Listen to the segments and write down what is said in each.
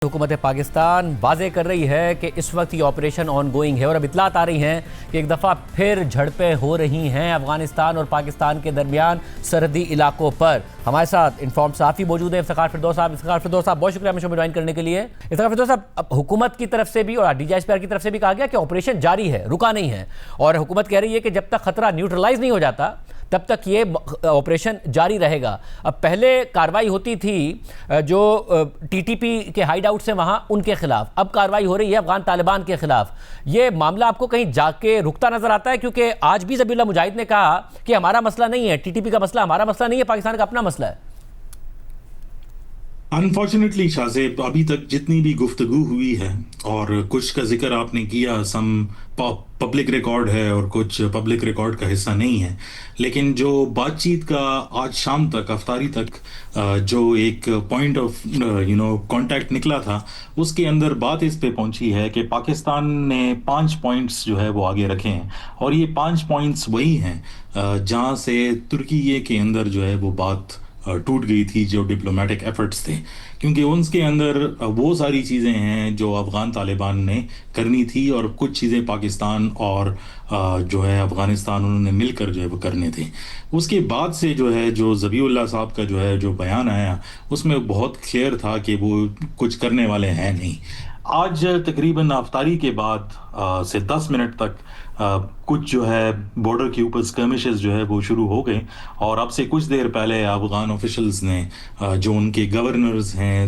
हुकूमत पाकिस्तान वाज़े कर रही है कि इस वक्त ये ऑपरेशन ऑन गोइंग है और अब इतलात आ रही हैं कि एक दफ़ा फिर झड़पें हो रही हैं अफगानिस्तान और पाकिस्तान के दरमियान सरहदी इलाकों पर। हमारे साथ इन्फॉर्म साफ़ी मौजूद है इफ्तिखार फिरदौस साहब। इफ्तिखार फिरदौस साहब बहुत शुक्रिया हमें शो में ज्वाइन करने के लिए। इफ्तिखार फिरदौस साहब, हुकूमत की तरफ से भी और DGISPR की तरफ से भी कहा गया कि ऑपरेशन जारी है, रुका नहीं है, और हुकूमत कह रही है कि जब तक खतरा न्यूट्रलाइज नहीं हो जाता तब तक ये ऑपरेशन जारी रहेगा। अब पहले कार्रवाई होती थी जो TTP के हाइड आउट से वहाँ उनके खिलाफ, अब कार्रवाई हो रही है अफगान तालिबान के खिलाफ। ये मामला आपको कहीं जाके रुकता नजर आता है? क्योंकि आज भी ज़बीहुल्लाह मुजाहिद ने कहा कि हमारा मसला नहीं है, TTP का मसला हमारा मसला नहीं है, पाकिस्तान का अपना मसला है। अनफॉर्चुनेटली शाहजेब, अभी तक जितनी भी गुफ्तगू हुई है और कुछ का जिक्र आपने किया, सम पब्लिक रिकॉर्ड है और कुछ पब्लिक रिकॉर्ड का हिस्सा नहीं है, लेकिन जो बातचीत का आज शाम तक अफ्तारी तक जो एक पॉइंट ऑफ कांटेक्ट निकला था, उसके अंदर बात इस पे पहुंची है कि पाकिस्तान ने 5 पॉइंट्स जो है वो आगे रखे हैं, और ये 5 पॉइंट्स वही हैं जहां से तुर्की के अंदर जो है वो बात टूट गई थी, जो डिप्लोमेटिक एफर्ट्स थे, क्योंकि उनके अंदर वो सारी चीज़ें हैं जो अफ़गान तालिबान ने करनी थी और कुछ चीज़ें पाकिस्तान और जो है अफ़गानिस्तान उन्होंने मिलकर जो है वो करने थे। उसके बाद से जो है जो ज़बीहुल्लाह साहब का जो है जो बयान आया, उसमें बहुत क्लियर था कि वो कुछ करने वाले हैं नहीं। आज तकरीबन अफ्तारी के बाद से 10 मिनट तक कुछ जो है बॉर्डर के ऊपर स्कर्मिशेस जो है वो शुरू हो गए, और अब से कुछ देर पहले अफगान ऑफिशियल्स ने जो उनके गवर्नर्स हैं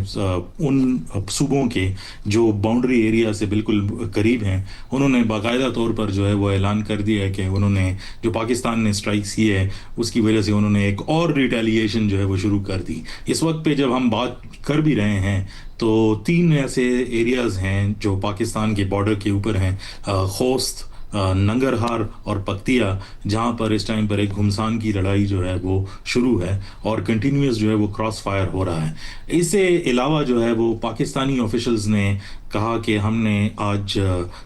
उन सूबों के जो बाउंड्री एरिया से बिल्कुल करीब हैं, उन्होंने बाकायदा तौर पर जो है वो ऐलान कर दिया है कि उन्होंने जो पाकिस्तान ने स्ट्राइक्स की है उसकी वजह से उन्होंने एक और रिटेलिएशन जो है वो शुरू कर दी। इस वक्त पे जब हम बात कर भी रहे हैं तो 3 ऐसे एरियाज़ हैं जो पाकिस्तान के बॉर्डर के ऊपर हैं, खोस्त, नंगरहार और पक्तिया, जहां पर इस टाइम पर एक घुमसान की लड़ाई जो है वो शुरू है और कंटिन्यूस जो है वो क्रॉस फायर हो रहा है। इससे अलावा जो है वो पाकिस्तानी ऑफिशियल्स ने कहा कि हमने आज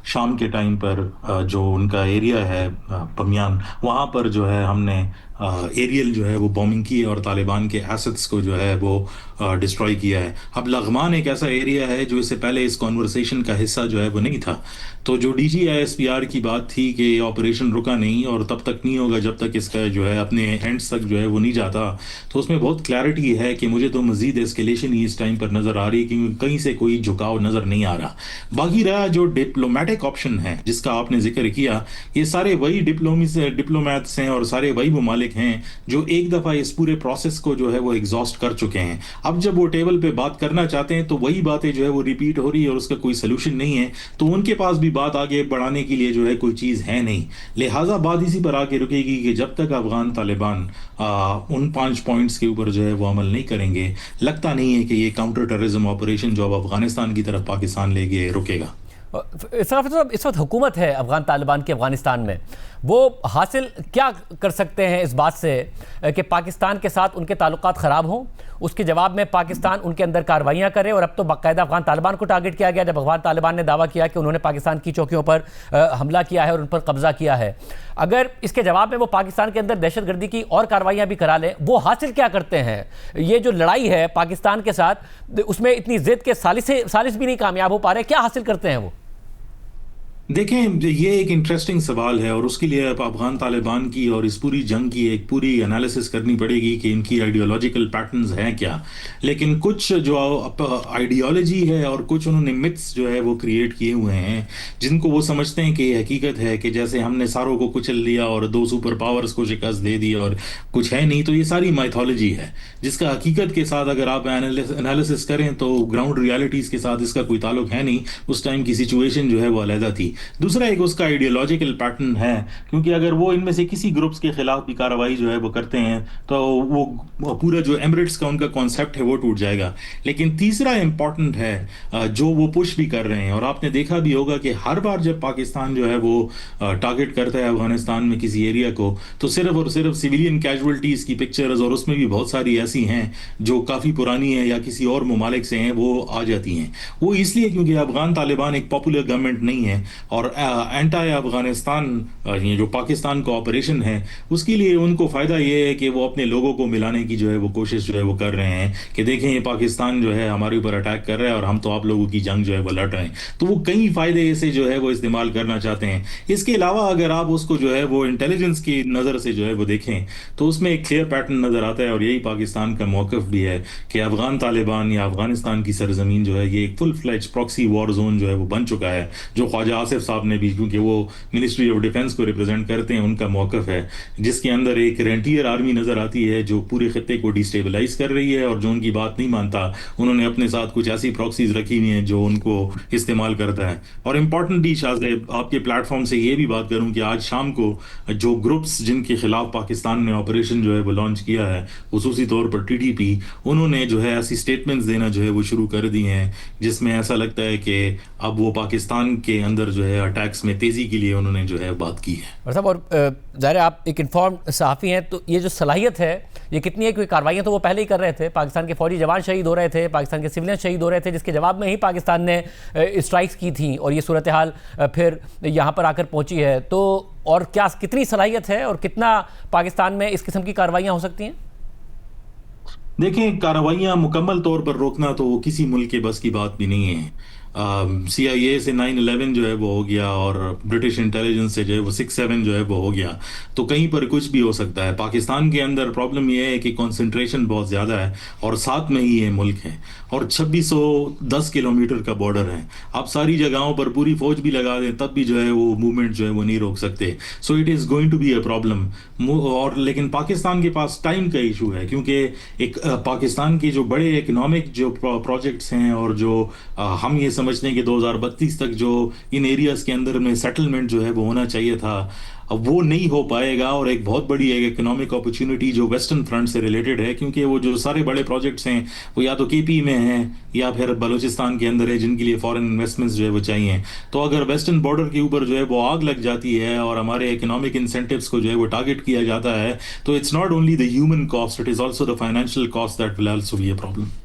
शाम के टाइम पर जो उनका एरिया है बमियान, वहाँ पर जो है हमने एरियल जो है वो बॉम्बिंग की और तालिबान के एसेट्स को जो है वो डिस्ट्रॉय किया है। अब लग़मान एक ऐसा एरिया है जो इससे पहले इस कॉन्वर्सेशन का हिस्सा जो है वो नहीं था, तो जो DGISPR की बात थी कि ऑपरेशन रुका नहीं और तब तक नहीं होगा जब तक इसका जो है अपने एंड्स तक जो है वो नहीं जाता, तो उसमें बहुत क्लैरिटी है कि मुझे तो मज़ीद एस्केलेशन ही इस टाइम पर नज़र आ रही है, क्योंकि कहीं से कोई झुकाव नज़र नहीं आ रहा। बाकी रहा जो डिप्लोमेटिक ऑप्शन है जिसका आपने जिक्र किया, ये सारे वही डिप्लोमैट्स हैं और सारे वही ममालिक हैं जो एक दफ़ा इस पूरे प्रोसेस को जो है वो एग्जॉस्ट कर चुके हैं। अब जब वो टेबल पे बात करना चाहते हैं तो वही बातें जो है वो रिपीट हो रही है और उसका कोई सोल्यूशन नहीं है, तो उनके पास भी बात आगे बढ़ाने के लिए जो है कोई चीज़ है नहीं। लिहाजा बात इसी पर आके रुकेगी कि जब तक अफगान तालिबान उन 5 पॉइंट्स के ऊपर जो है वो अमल नहीं करेंगे, लगता नहीं है कि ये काउंटर टेररिज्म ऑपरेशन जो अब अफगानिस्तान की तरफ पाकिस्तान ले गए रुकेगा। इस वक्त हुकूमत है अफगान तालिबान की अफगानिस्तान में, वो हासिल क्या कर सकते हैं इस बात से कि पाकिस्तान के साथ उनके ताल्लुकात ख़राब हों? उसके जवाब में पाकिस्तान उनके अंदर कार्रवाइयाँ करे, और अब तो बाकायदा अफगान तालिबान को टारगेट किया गया जब अफगान तालिबान ने दावा किया कि उन्होंने पाकिस्तान की चौकियों पर हमला किया है और उन पर कब्जा किया है। अगर इसके जवाब में वो पाकिस्तान के अंदर दहशतगर्दी की और कार्रवाइयाँ भी करा लें, वो हासिल क्या करते हैं? ये जो लड़ाई है पाकिस्तान के साथ, उसमें इतनी ज़िद के सालिस भी नहीं कामयाब हो पा रहे, क्या हासिल करते हैं वो? देखें, ये एक इंटरेस्टिंग सवाल है और उसके लिए अब अफगान तालिबान की और इस पूरी जंग की एक पूरी एनालिसिस करनी पड़ेगी कि इनकी आइडियोलॉजिकल पैटर्न्स हैं क्या। लेकिन कुछ जो आइडियोलॉजी है और कुछ उन्होंने मिथ्स जो है वो क्रिएट किए हुए हैं, जिनको वो समझते हैं कि ये हकीकत है कि जैसे हमने सारों को कुचल लिया और 2 सुपर पावर्स को शिकस्त दे दी और कुछ है नहीं, तो ये सारी माइथोलॉजी है जिसका हकीकत के साथ अगर आप एनालिसिस करें तो ग्राउंड रियलिटीज़ के साथ इसका कोई ताल्लुक है नहीं। उस टाइम की सिचुएशन जो है वो अलहदा थी। दूसरा एक उसका आइडियोलॉजिकल पैटर्न है, क्योंकि अगर वो इनमें से किसी ग्रुप्स के खिलाफ भी कार्रवाई जो है वो करते हैं तो वो पूरा जो एमिरेट्स का उनका कॉन्सेप्ट है वो टूट जाएगा। लेकिन तीसरा इंपॉर्टेंट है जो वो पुश भी कर रहे हैं, और आपने देखा भी होगा कि हर बार जब पाकिस्तान जो है वो टारगेट करता है अफगानिस्तान में किसी एरिया को, तो सिर्फ और सिर्फ सिविलियन कैजुअल्टीज की पिक्चर्स, और उसमें भी बहुत सारी ऐसी हैं जो काफ़ी पुरानी है या किसी और ममालिक से हैं, वो आ जाती हैं। वो इसलिए क्योंकि अफगान तालिबान एक पॉपुलर गवर्नमेंट नहीं है। اور اینٹائی افغانستان یہ جو پاکستان کا آپریشن ہے اس کے لیے ان کو فائدہ یہ ہے کہ وہ اپنے لوگوں کو ملانے کی جو ہے وہ کوشش جو ہے وہ کر رہے ہیں کہ دیکھیں یہ پاکستان جو ہے ہمارے اوپر اٹیک کر رہا ہے اور ہم تو آپ لوگوں کی جنگ جو ہے وہ لڑ رہے ہیں. تو وہ کئی فائدے سے جو ہے وہ استعمال کرنا چاہتے ہیں. اس کے علاوہ اگر آپ اس کو جو ہے وہ انٹیلیجنس کی نظر سے جو ہے وہ دیکھیں تو اس میں ایک کلیئر پیٹرن نظر آتا ہے, اور یہی پاکستان کا موقف بھی ہے کہ افغان طالبان یا افغانستان کی سرزمین جو ہے یہ ایک فل فلیج پراکسی وار زون جو ہے وہ بن چکا ہے, جو خواجہ آصف صاحب نے بھی, کیونکہ وہ منسٹری آف ڈیفنس کو ریپرزینٹ کرتے ہیں, ان کا موقف ہے جس کے اندر ایک رینٹیئر آرمی نظر آتی ہے جو پورے خطے کو ڈیسٹیبلائز کر رہی ہے اور جو ان کی بات نہیں مانتا انہوں نے اپنے ساتھ کچھ ایسی پراکسیز رکھی ہوئی ہیں جو ان کو استعمال کرتا ہے. اور امپورٹنٹلی شاہ آپ کے پلیٹ فارم سے یہ بھی بات کروں کہ آج شام کو جو گروپس جن کے خلاف پاکستان نے آپریشن جو ہے وہ لانچ کیا ہے, خصوصی طور پر ٹی ٹی پی, انہوں نے جو ہے ایسی اسٹیٹمنٹس دینا جو ہے وہ شروع کر دی ہیں جس میں ایسا لگتا ہے کہ اب وہ پاکستان کے اندر جو ہے اٹیکس میں تیزی کے لیے انہوں نے جو ہے بات کی ہے. اور صاحب, اور ظاہر آپ ایک انفارمڈ صحافی ہیں, تو یہ جو صلاحیت ہے یہ کتنی ہے, کوئی کارروائیاں تو وہ پہلے ہی کر رہے تھے, پاکستان کے فوجی جوان شہید ہو رہے تھے, پاکستان کے سولین شہید ہو رہے تھے, جس کے جواب میں ہی پاکستان نے اسٹرائکس کی تھیں اور یہ صورتحال پھر یہاں پر آ کر پہنچی ہے. تو اور کیا کتنی صلاحیت ہے اور کتنا پاکستان میں اس قسم کی کارروائیاں ہو سکتی ہیں؟ دیکھیں, کارروائیاں مکمل طور پر روکنا تو وہ کسی ملک کے بس کی بات بھی نہیں ہے. سی آئی اے سے 9/11 جو ہے وہ ہو گیا, اور برٹش انٹیلیجنس سے جو ہے وہ 6/7 جو ہے وہ ہو گیا, تو کہیں پر کچھ بھی ہو سکتا ہے. پاکستان کے اندر پرابلم یہ ہے کہ کنسنٹریشن بہت زیادہ ہے اور ساتھ میں ہی یہ ملک ہے, اور 2610 کلومیٹر کا بارڈر ہے. آپ ساری جگہوں پر پوری فوج بھی لگا دیں تب بھی جو ہے وہ موومنٹ جو ہے وہ نہیں روک سکتے. So it is going to be a problem. اور لیکن پاکستان کے پاس ٹائم کا ایشو ہے, کیونکہ ایک پاکستان کی جو بڑے اکنامک جو پروجیکٹس ہیں اور جو ہم یہ سمجھتے ہیں کہ 2032 تک جو ان ایریاز کے اندر میں سیٹلمنٹ جو ہے وہ ہونا چاہیے تھا, اب وہ نہیں ہو پائے گا. اور ایک بہت بڑی ایک اکنامک اپرچونٹی جو ویسٹرن فرنٹ سے ریلیٹڈ ہے, کیونکہ وہ جو سارے بڑے پروجیکٹس ہیں وہ یا تو کے پی میں ہیں یا پھر بلوچستان کے اندر ہے, جن کے لیے فارن انویسٹمنٹس جو ہے وہ چاہیے. تو اگر ویسٹرن بارڈر کے اوپر جو ہے وہ آگ لگ جاتی ہے اور ہمارے اکنامک انسینٹیوز کو جو ہے وہ ٹارگٹ کیا جاتا ہے, تو it's not only the human cost, it is also the financial cost that will also be a problem.